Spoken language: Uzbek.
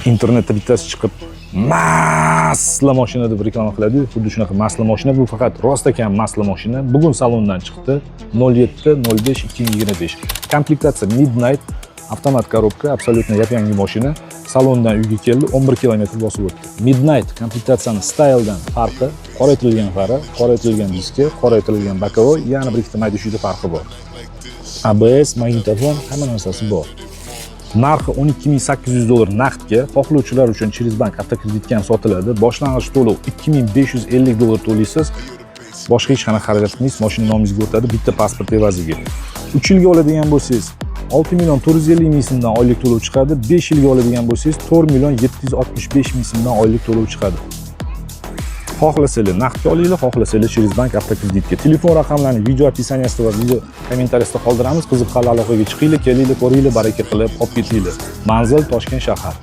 internetda bittasi chiqib masla mashina deb reklama qiladi-yu, xuddi shunaqa masla mashina. Bu faqat rostakam masla mashina. Bugun salondan chiqdi. 07.05.2025. Komplektatsiya Midnight, avtomat korobka, absolyutno yap-yangi mashina. Salondan uyga keldi, 11 kilometr bosib o'tdi. Midnight komplektatsiyani styledan farqi, qoraytirilgan fari, qoraytirilgan diski, qoraytirilgan bokovoy, yana bir ikkita mayda-chuyda farqi bor. ABS, magnitofon, hamma narsasi bor. Narxi $12.800 naqdga, xohlovchilar uchun Chilizbank avtokreditga ham sotiladi. Boshlang'ich to'lov $2.550 to'laysiz. Boshqa hech qanaqa xarajat qilmaysiz, mashina nomingizga o'tadi, bitta pasport evaziga. 3 yilga oladigan bo'lsangiz, 6.450.000 so'mdan oylik to'lov chiqadi. 5 yilga oladigan bo'lsangiz, 4.765.000 so'mdan oylik to'lov chiqadi. Xohlasanglar naqdga olinglar, xohlasanglar Chilizbank avtokreditga. Telefon raqamlarini video opisaniyasida va video kommentariyasida qoldiramiz. Qiziqqanlar aloqaga chiqinglar, kelinglar, ko'ringlar, baraka qilib, olib ketinglar. Manzil Toshkent shahar.